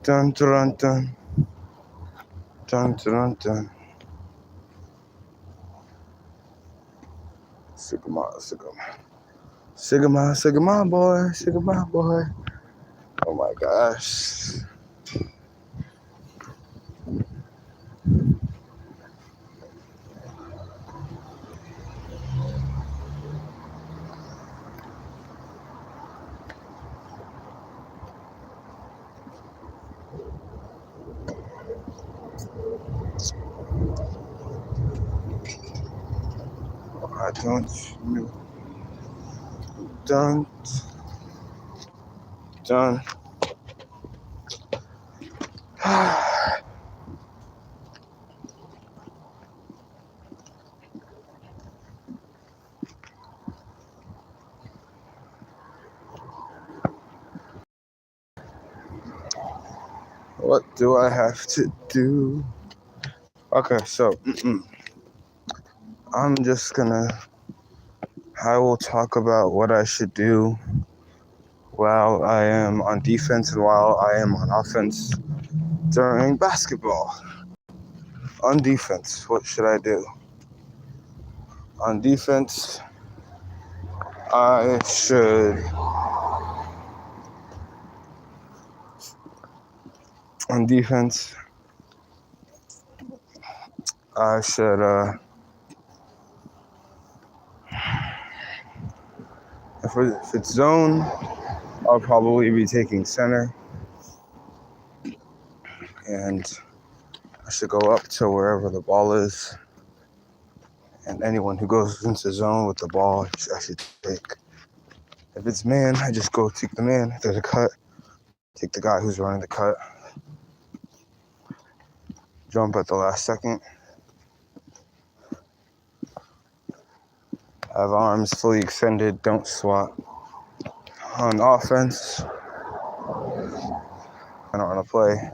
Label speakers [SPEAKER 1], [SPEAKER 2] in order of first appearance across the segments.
[SPEAKER 1] Dun dun dun dun dun dun. Sigma, boy. Oh my gosh. I dun dun. What do I have to do? Okay, so I will talk about what I should do while I am on defense and while I am on offense during basketball. On defense, what should I do? On defense, I should. On defense, I should. If it's zone, I'll probably be taking center, and I should go up to wherever the ball is. And anyone who goes into zone with the ball, I should take. If it's man, I just go take the man. If there's a cut, take the guy who's running the cut. Jump at the last second. Have arms fully extended, don't swat. On offense, I don't want to play.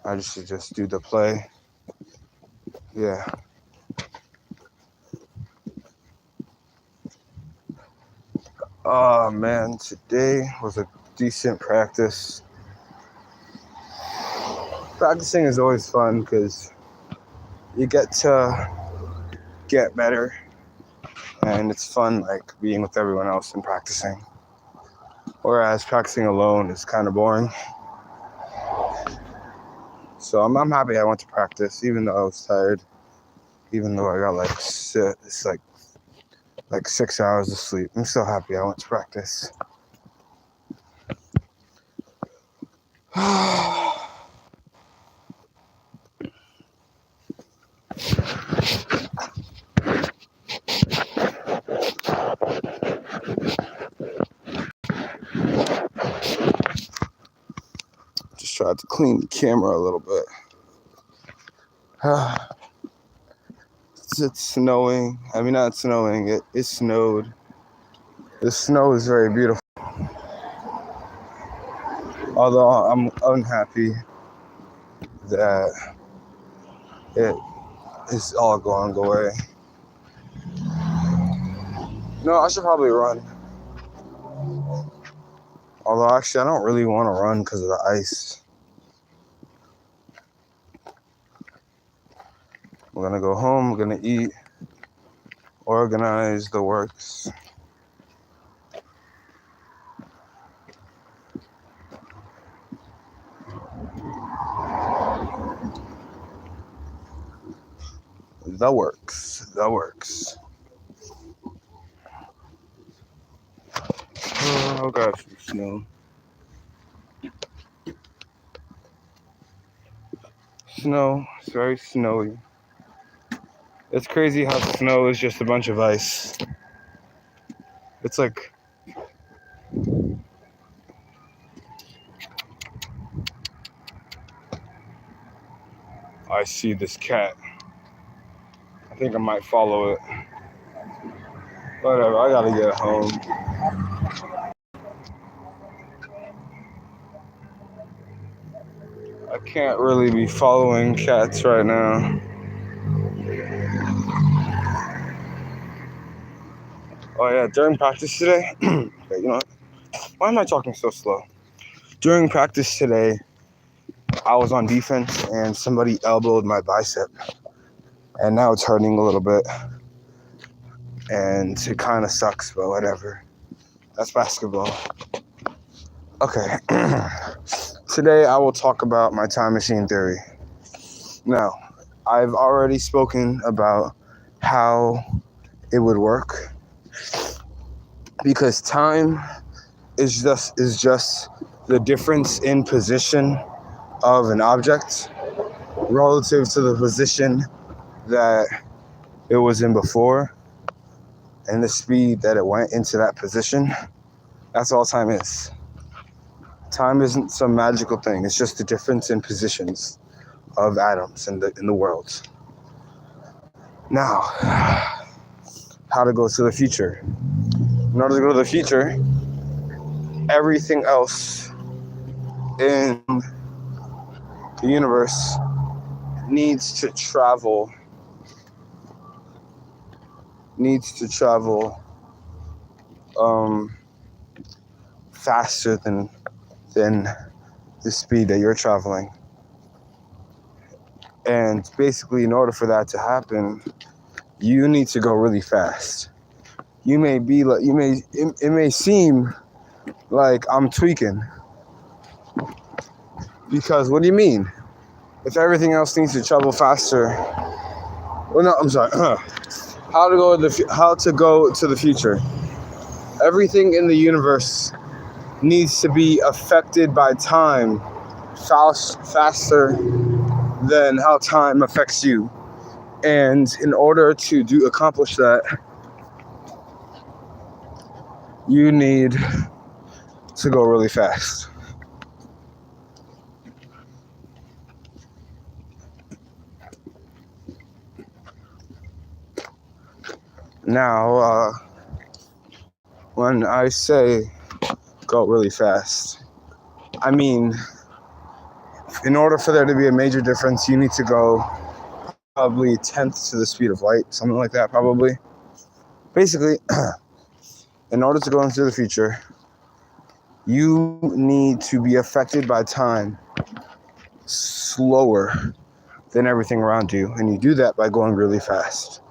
[SPEAKER 1] I should just do the play. Yeah. Oh man, today was a decent practice. Practicing is always fun because you get to get better, and it's fun like being with everyone else and practicing. Whereas practicing alone is kind of boring. So I'm happy I went to practice, even though I was tired. Even though I got like 6 hours of sleep, I'm still happy I went to practice. Just tried to clean the camera a little bit. It's snowing. I mean, not snowing. It snowed. The snow is very beautiful. Although I'm unhappy that it is all going away. No, I should probably run. Although actually, I don't really want to run because of the ice. I'm gonna go home. I'm gonna eat. Organize the works. That works. Oh gosh, snow. Snow. It's very snowy. It's crazy how snow is just a bunch of ice. It's like I see this cat. I think I might follow it. Whatever, I gotta get home. I can't really be following cats right now. Oh yeah, during practice today, okay, you know what? Why am I talking so slow? During practice today, I was on defense and somebody elbowed my bicep, and now it's hurting a little bit, and it kind of sucks, but whatever. That's basketball. Okay. Today I will talk about my time machine theory. Now, I've already spoken about how it would work, because time is just the difference in position of an object relative to the position that it was in before and the speed that it went into that position. That's all time is. Time isn't some magical thing. It's just the difference in positions of atoms in the world. Now, how to go to the future. In order to go to the future, everything else in the universe needs to travel faster than the speed that you're traveling. And basically, in order for that to happen, you need to go really fast. It may seem like I'm tweaking, because what do you mean? If everything else needs to travel faster, well, no, I'm sorry. How to go to the future? Everything in the universe needs to be affected by time faster than how time affects you. And in order to accomplish that, you need to go really fast. Now, when I say go really fast, I mean, in order for there to be a major difference, you need to go probably 1/10 to the speed of light, something like that, probably. Basically, in order to go into the future, you need to be affected by time slower than everything around you, and you do that by going really fast.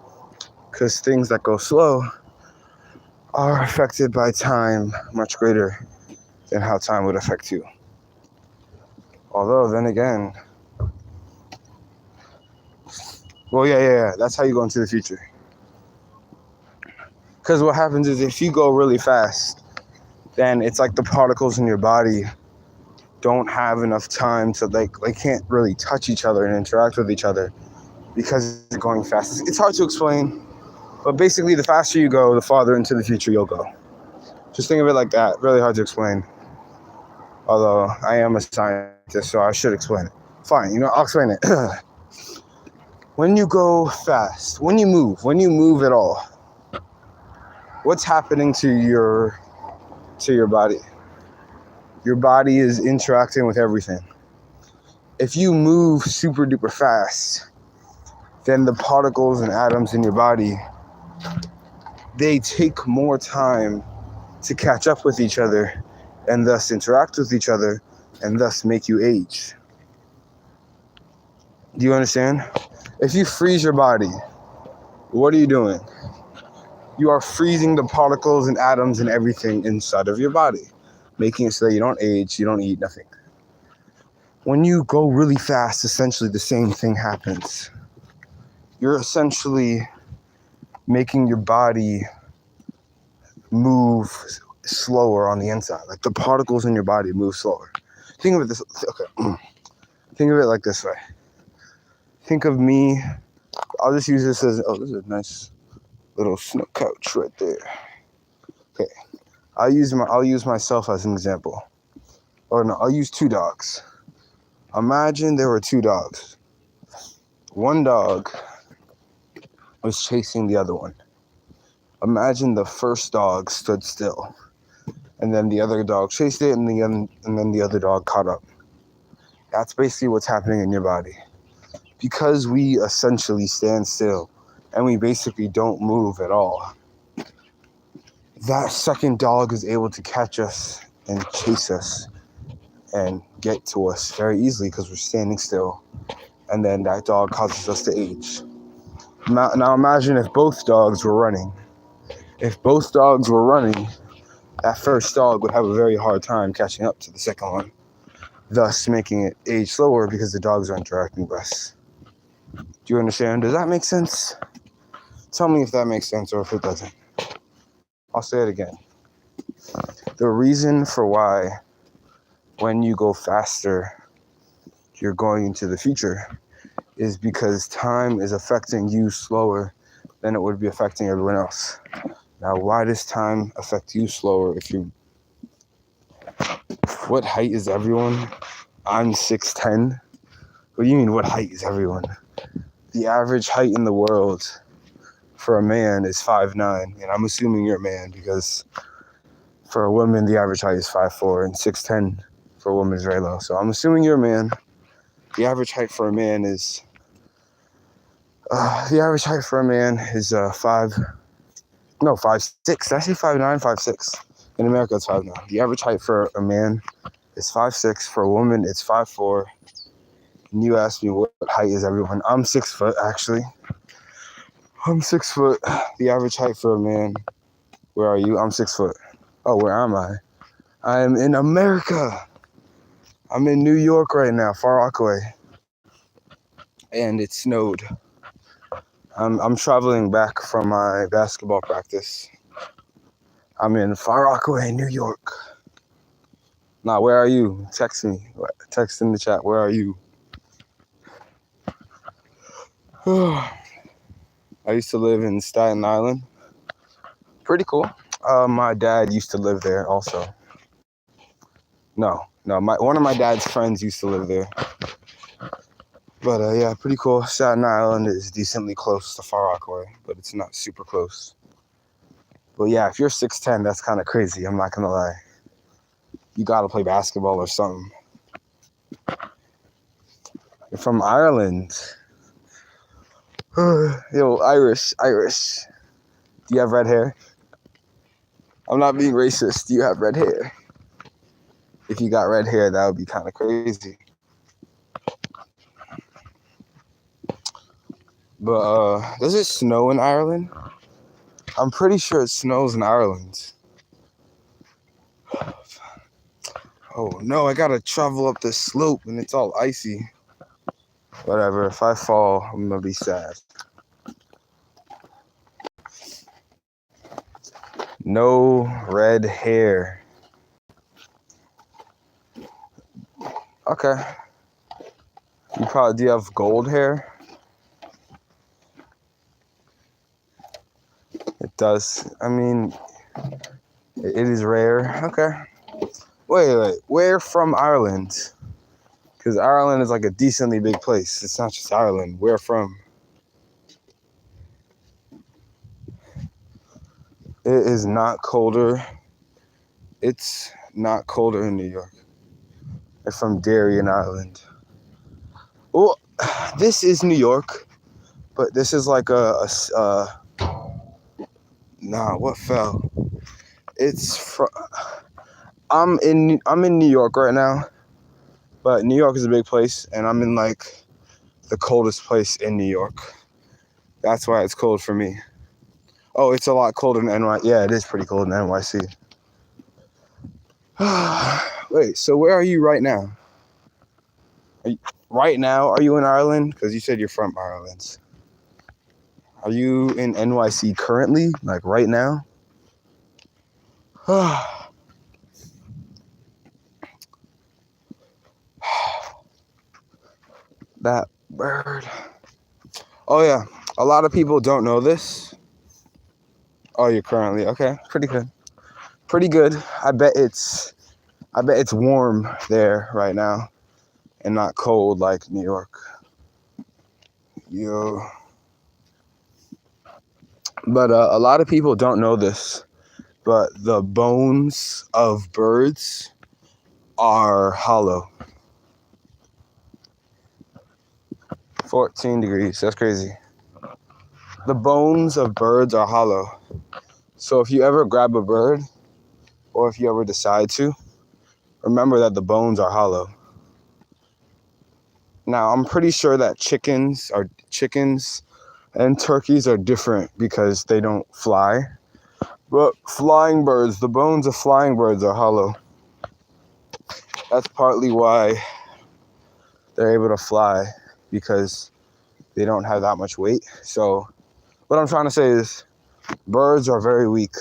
[SPEAKER 1] Because things that go slow are affected by time much greater than how time would affect you. Although, then again, well, yeah, that's how you go into the future. Because what happens is, if you go really fast, then it's like the particles in your body don't have enough time to, they can't really touch each other and interact with each other because they're going fast. It's hard to explain, but basically, the faster you go, the farther into the future you'll go. Just think of it like that. Really hard to explain. Although I am a scientist, so I should explain it. Fine, I'll explain it. When you go fast, when you move at all, what's happening to your body? Your body is interacting with everything. If you move super duper fast, then the particles and atoms in your body, they take more time to catch up with each other and thus interact with each other and thus make you age. Do you understand? If you freeze your body, what are you doing? You are freezing the particles and atoms and everything inside of your body, making it so that you don't age, you don't eat, nothing. When you go really fast, essentially the same thing happens. You're essentially making your body move slower on the inside. Like the particles in your body move slower. Think of it Think of it like this way. Think of me. I'll just use this as, this is a nice little snow couch right there. Okay. I'll use myself as an example. Or no, I'll use two dogs. Imagine there were two dogs. One dog was chasing the other one. Imagine the first dog stood still, and then the other dog chased it, and then the other dog caught up. That's basically what's happening in your body. Because we essentially stand still, and we basically don't move at all, that second dog is able to catch us and chase us and get to us very easily because we're standing still. And then that dog causes us to age. Now imagine if both dogs were running. If both dogs were running, that first dog would have a very hard time catching up to the second one, thus making it age slower because the dogs are interacting less. Do you understand? Does that make sense? Tell me if that makes sense or if it doesn't. I'll say it again. The reason for why when you go faster, you're going into the future is because time is affecting you slower than it would be affecting everyone else. Now, why does time affect you slower if you... What height is everyone? I'm 6'10". What do you mean, what height is everyone? The average height in the world for a man is 5'9", and I'm assuming you're a man because for a woman, the average height is 5'4", and 6'10" for a woman is very low. So I'm assuming you're a man. The average height for a man is... the average height for a man is 5'6". Did I say 5'9", 5'6"? In America, it's 5'9". The average height for a man is 5'6". For a woman, it's 5'4". And you asked me what height is everyone. I'm 6 foot, actually. I'm 6 foot. The average height for a man. Where are you? I'm 6 foot. Oh, where am I? I am in America. I'm in New York right now, Far Rockaway. And it snowed. I'm traveling back from my basketball practice. I'm in Far Rockaway, New York. Now, where are you? Text me. Text in the chat. Where are you? I used to live in Staten Island. Pretty cool. My dad used to live there also. No. One of my dad's friends used to live there. But yeah, pretty cool. Staten Island is decently close to Far Rockaway, but it's not super close. But yeah, if you're 6'10", that's kind of crazy. I'm not gonna lie. You gotta play basketball or something. You're from Ireland. Yo, Irish. Do you have red hair? I'm not being racist. Do you have red hair? If you got red hair, that would be kind of crazy. But does it snow in Ireland? I'm pretty sure it snows in Ireland. Oh no, I gotta travel up this slope and it's all icy. Whatever, if I fall, I'm gonna be sad. No red hair. Okay. Do you have gold hair? It does. I mean, it is rare. Okay. Wait. Where from Ireland? Because Ireland is like a decently big place. It's not just Ireland. Where from? It is not colder. It's not colder in New York. They're from Darien, Ireland. Well, this is New York, but this is like what fell? I'm in New York right now, but New York is a big place, and I'm in like the coldest place in New York. That's why it's cold for me. Oh, it's a lot colder than NYC. Yeah, it is pretty cold in NYC. Wait, so where are you right now? Right now, are you in Ireland? Because you said you're from Ireland. Are you in NYC currently? Like right now? That bird. Oh yeah, a lot of people don't know this. Oh, you're currently, okay, pretty good. I bet it's warm there right now and not cold like New York. Yo. But a lot of people don't know this, but the bones of birds are hollow. 14 degrees, that's crazy. The bones of birds are hollow. So if you ever grab a bird, or if you ever decide to, remember that the bones are hollow. Now, I'm pretty sure that chickens and turkeys are different because they don't fly. But flying birds, the bones of flying birds are hollow. That's partly why they're able to fly, because they don't have that much weight. So what I'm trying to say is birds are very weak.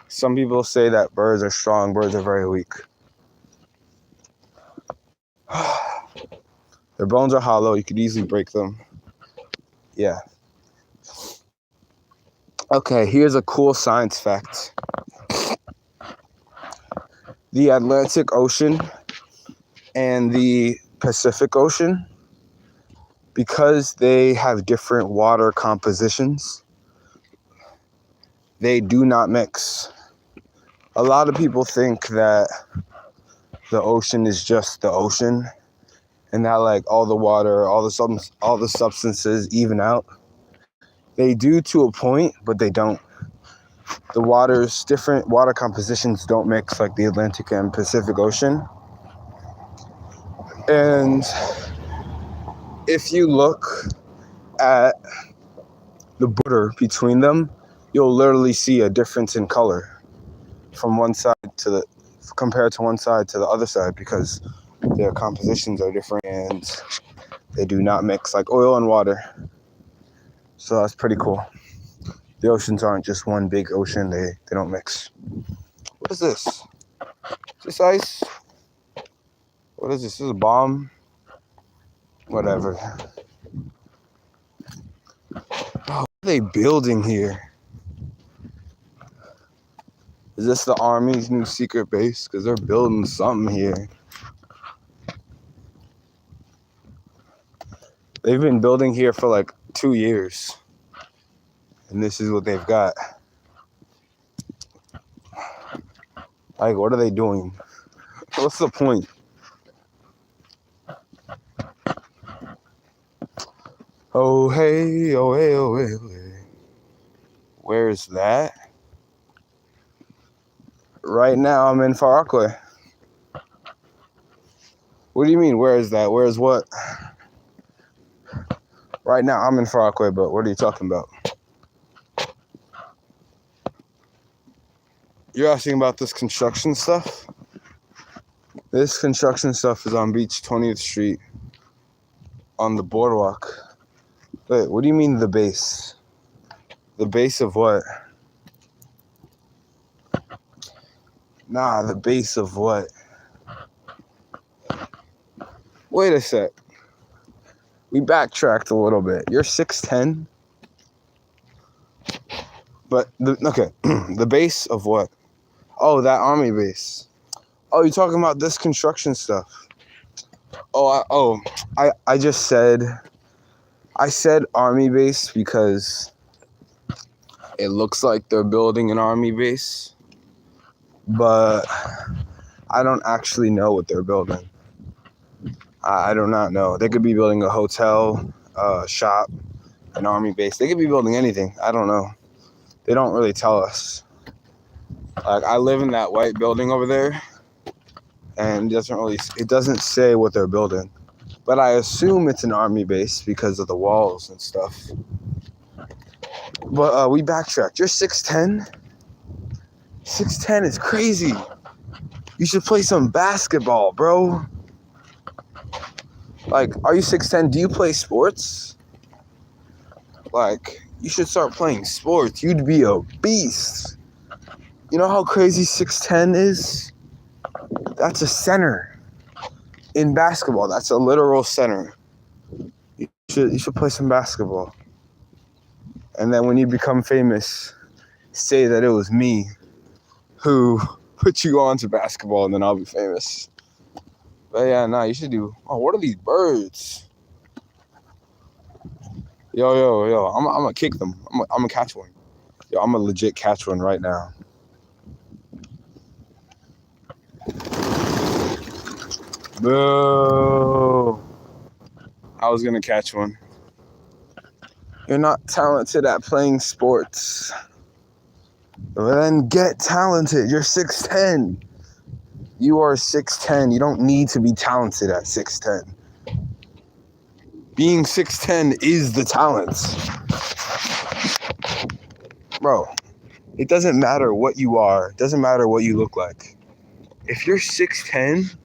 [SPEAKER 1] Some people say that birds are strong, birds are very weak. Their bones are hollow, you could easily break them. Yeah. Okay, here's a cool science fact. The Atlantic Ocean and the Pacific Ocean, because they have different water compositions, they do not mix. A lot of people think that the ocean is just the ocean and that like all the water, all the substances even out. They do to a point, but they don't. The waters, different water compositions don't mix like the Atlantic and Pacific Ocean. And if you look at the border between them, you'll literally see a difference in color from one side compared to one side to the other side, because their compositions are different and they do not mix like oil and water. So that's pretty cool. The oceans aren't just one big ocean, they don't mix. What is this? Is this ice? What is this? This is a bomb? Whatever. Oh, what are they building here? Is this the Army's new secret base? Because they're building something here. They've been building here for like 2 years. And this is what they've got. Like, what are they doing? What's the point? Oh, hey, oh, hey, oh, hey, oh, hey. Where's that? Right now, I'm in Far Rockaway. What do you mean, where is that? Where's what? Right now, I'm in Far Rockaway, but what are you talking about? You're asking about this construction stuff? This construction stuff is on Beach 20th Street on the boardwalk. Wait, what do you mean the base? The base of what? Nah, the base of what? Wait a sec. We backtracked a little bit. You're 6'10"? But, okay, the base of what? Oh, that Army base. Oh, you're talking about this construction stuff. I just said, I said Army base because it looks like they're building an Army base, but I don't actually know what they're building. I do not know. They could be building a hotel, a shop, an Army base. They could be building anything. I don't know. They don't really tell us. Like, I live in that white building over there, and it doesn't say what they're building. But I assume it's an Army base because of the walls and stuff. But we backtracked. You're 6'10"? 6'10" is crazy. You should play some basketball, bro. Like, are you 6'10"? Do you play sports? Like, you should start playing sports. You'd be a beast. You know how crazy 6'10" is? That's a center in basketball. That's a literal center. You should play some basketball. And then when you become famous, say that it was me who put you on to basketball, and then I'll be famous. But yeah, nah, you should do. Oh, what are these birds? Yo, I'm gonna kick them. I'm gonna catch one. Yo, I'm gonna legit catch one right now. Boo. I was gonna catch one. You're not talented at playing sports. Well, then get talented. You're 6'10". You are 6'10". You don't need to be talented at 6'10". Being 6'10" is the talent. Bro, it doesn't matter what you are. It doesn't matter what you look like. If you're 6'10",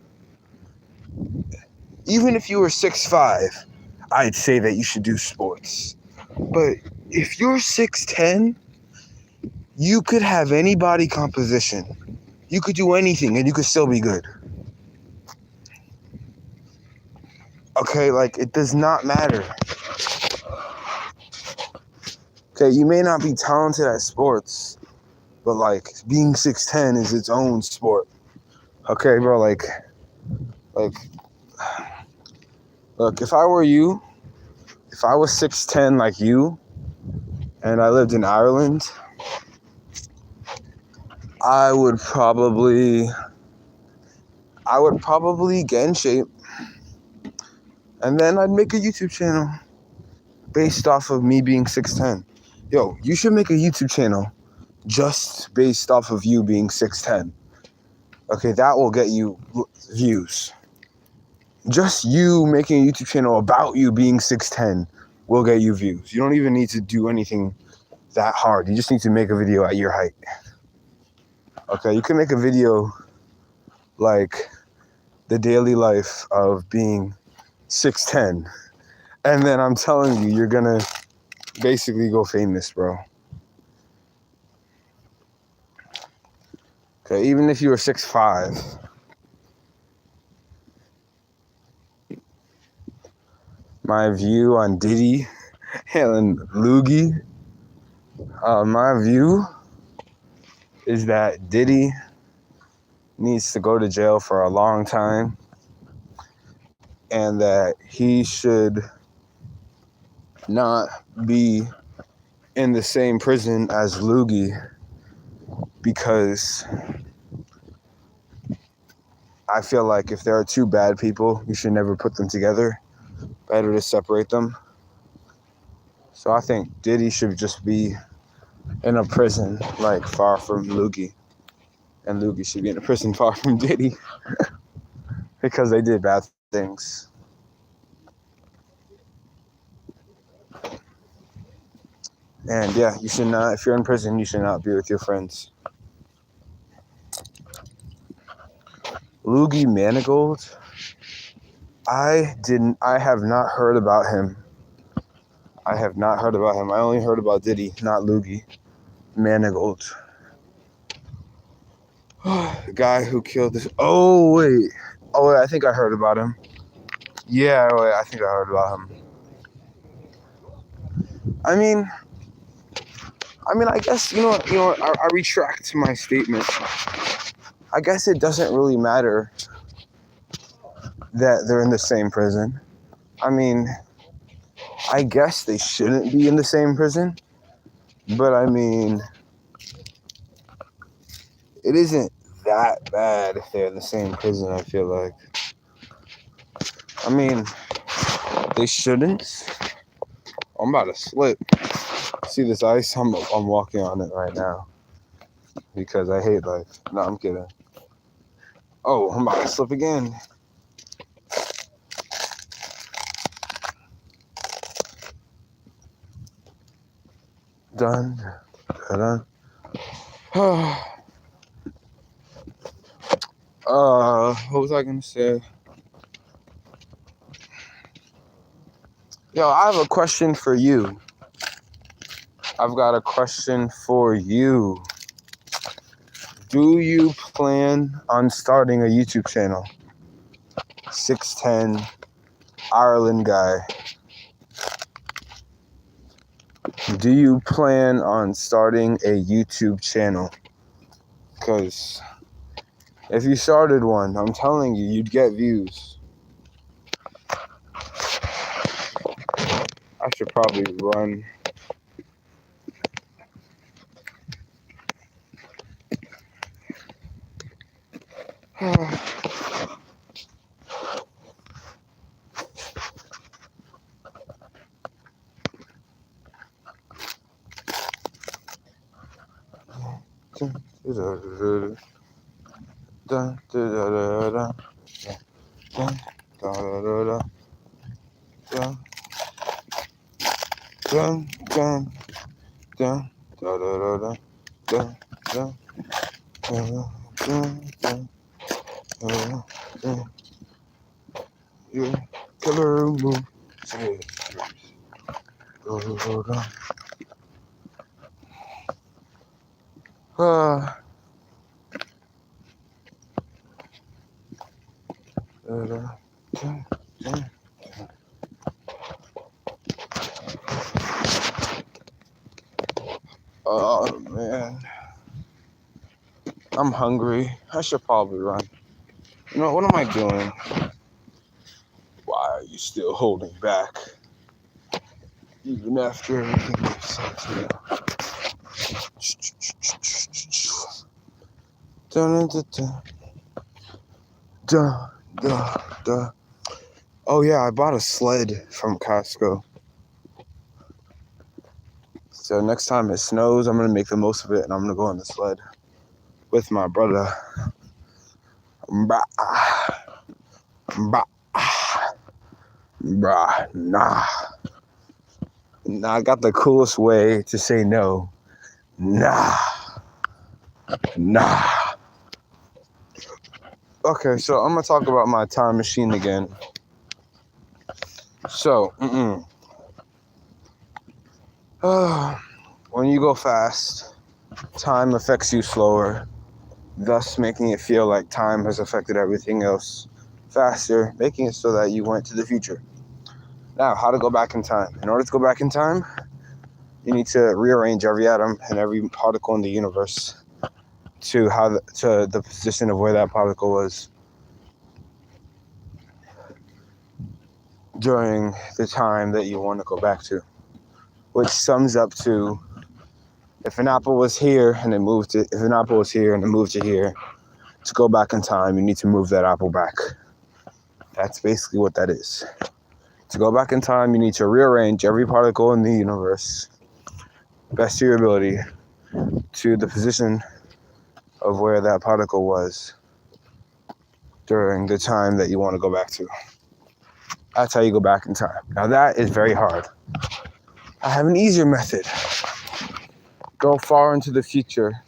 [SPEAKER 1] even if you were 6'5", I'd say that you should do sports. But if you're 6'10", you could have any body composition. You could do anything and you could still be good. Okay, like, it does not matter. Okay, you may not be talented at sports, but, like, being 6'10" is its own sport. Okay, bro, like, look, if I were you, if I was 6'10" like you, and I lived in Ireland, I would probably get in shape, and then I'd make a YouTube channel based off of me being 6'10". Yo, you should make a YouTube channel just based off of you being 6'10". Okay, that will get you views. Just you making a YouTube channel about you being 6'10" will get you views. You don't even need to do anything that hard. You just need to make a video at your height. Okay, you can make a video like the daily life of being 6'10", and then I'm telling you, you're gonna basically go famous, bro. Okay, even if you were 6'5". My view on Diddy and Loogie, my view is that Diddy needs to go to jail for a long time, and that he should not be in the same prison as Loogie, because I feel like if there are two bad people, you should never put them together. Better to separate them. So I think Diddy should just be in a prison, like, far from Loogie. And Loogie should be in a prison far from Diddy. Because they did bad things. And yeah, you should not, if you're in prison, you should not be with your friends. Loogie Manigault, I have not heard about him. I only heard about Diddy, not Loogie Manigault. The guy who killed this. Oh, wait, I think I heard about him. Yeah, wait, I think I heard about him. I mean, I guess, I retract my statement. I guess it doesn't really matter that they're in the same prison. I mean, I guess they shouldn't be in the same prison, but I mean, it isn't that bad if they're in the same prison, I feel like. I mean, they shouldn't. I'm about to slip. See this ice? I'm walking on it right now because I hate life. No, I'm kidding. Oh, I'm about to slip again. Done. Done. What was I gonna say? Yo, I have a question for you. I've got a question for you. Do you plan on starting a YouTube channel? 6'10", Ireland guy. Do you plan on starting a YouTube channel? Because if you started one, I'm telling you, you'd get views. I should probably run. dun, da, da, da, da, dun, da, da, da, da, dun, dun, dun, dun, da, da, da, da, dun, dun, dun, dun, dun, dun, dun. Yeah, killer move. Ah, oh man, I'm hungry. I should probably run. You know, what am I doing? Why are you still holding back? Even after everything you've said to me. Dun, dun, dun, dun, dun, dun. Oh yeah, I bought a sled from Costco. So next time it snows, I'm gonna make the most of it, and I'm gonna go on the sled with my brother. Bah, bah, bah, nah. Nah, I got the coolest way to say no. Nah, nah. Okay, so I'm gonna talk about my time machine again. So, when you go fast, time affects you slower, thus making it feel like time has affected everything else faster, making it so that you went to the future. Now, how to go back in time? In order to go back in time, you need to rearrange every atom and every particle in the universe to the position of where that particle was during the time that you want to go back to, which sums up to if an apple was here and it moved it, if an apple was here and it moved to here, to go back in time, you need to move that apple back. That's basically what that is. To go back in time, you need to rearrange every particle in the universe, best to your ability, to the position of where that particle was during the time that you want to go back to. That's how you go back in time. Now that is very hard. I have an easier method. Go far into the future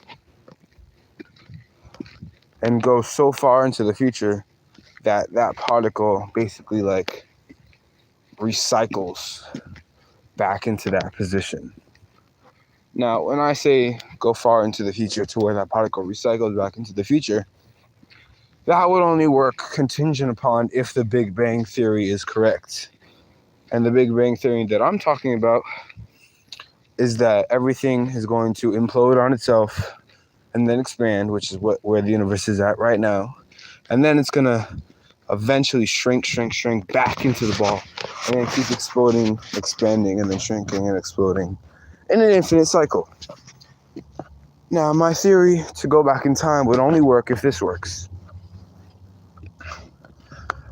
[SPEAKER 1] and go so far into the future that that particle basically like recycles back into that position. Now, when I say go far into the future to where that particle recycles back into the future, that would only work contingent upon if the Big Bang Theory is correct. And the Big Bang Theory that I'm talking about is that everything is going to implode on itself and then expand, which is where the universe is at right now. And then it's going to eventually shrink back into the ball and then keep exploding, expanding, and then shrinking and exploding in an infinite cycle. Now, my theory to go back in time would only work if this works.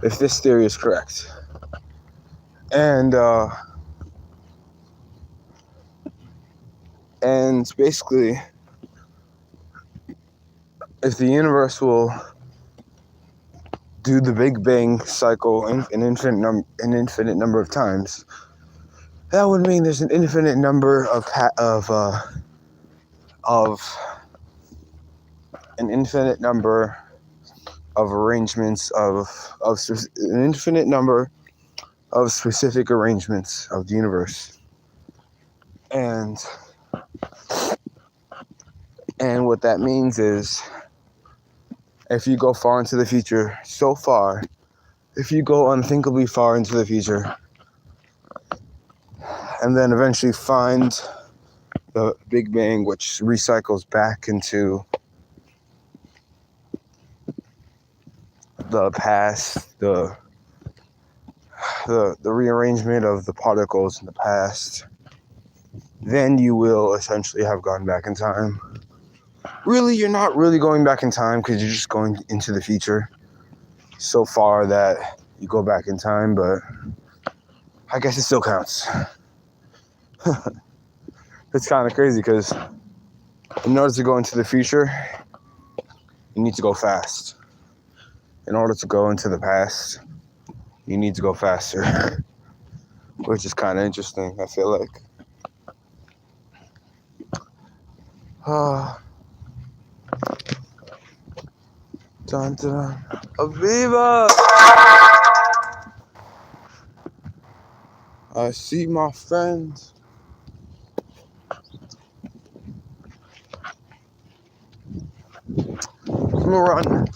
[SPEAKER 1] If this theory is correct. And basically, if the universe will do the Big Bang cycle an infinite number of times, that would mean there's an infinite number of arrangements of an infinite number of specific arrangements of the universe. And what that means is if you go far into the future, so far, if you go unthinkably far into the future, and then eventually find the Big Bang, which recycles back into the past, the rearrangement of the particles in the past, then you will essentially have gone back in time. Really, you're not really going back in time because you're just going into the future so far that you go back in time, but I guess it still counts. It's kind of crazy because in order to go into the future, you need to go fast. in order to go into the past, you need to go faster, which is kind of interesting, I feel like. Dun, dun. Aviva! I see my friends. I'm gonna run.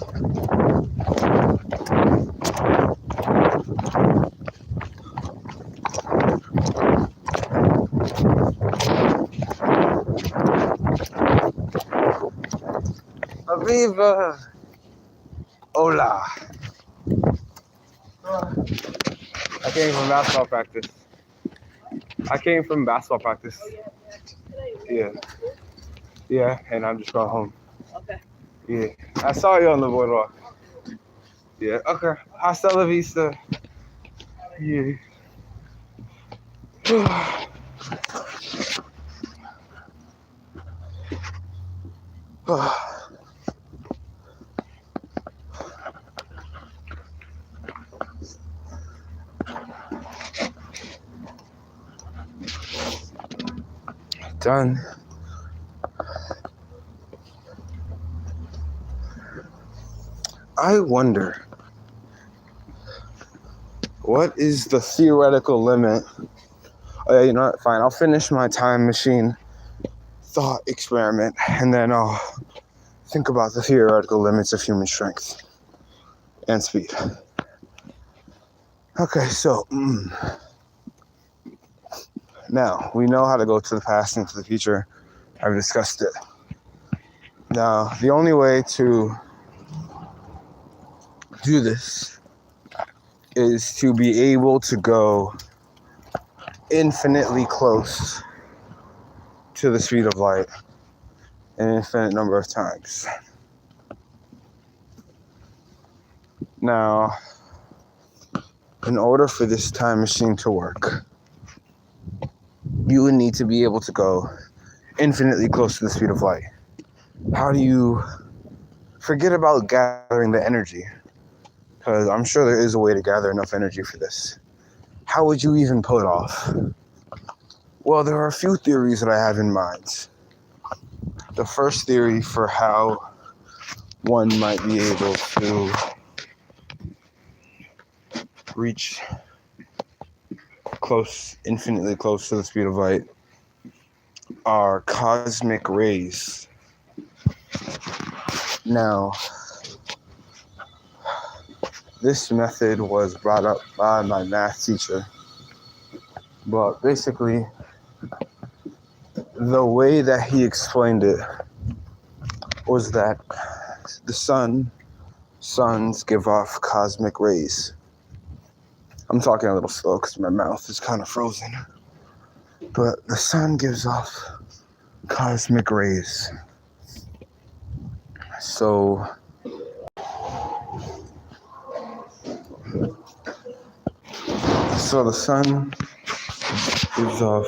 [SPEAKER 1] Aviva! Hola! I came from basketball practice. Yeah. Yeah, and I'm just going home. Okay. Yeah. I saw you on the boardwalk. Yeah, okay. Hasta la vista. Yeah. Done. I wonder, what is the theoretical limit? Oh, yeah, you know what? Fine. I'll finish my time machine thought experiment, and then I'll think about the theoretical limits of human strength and speed. Okay, so now we know how to go to the past and to the future. I've discussed it. Now, the only way to do this is to be able to go infinitely close to the speed of light an infinite number of times. Now, in order for this time machine to work, you would need to be able to go infinitely close to the speed of light. How do you forget about gathering the energy? Because I'm sure there is a way to gather enough energy for this. How would you even pull it off? Well, there are a few theories that I have in mind. The first theory for how one might be able to reach infinitely close to the speed of light are cosmic rays. Now, this method was brought up by my math teacher, but basically, the way that he explained it was that the suns give off cosmic rays. I'm talking a little slow because my mouth is kind of frozen. But the sun gives off cosmic rays. So the sun gives off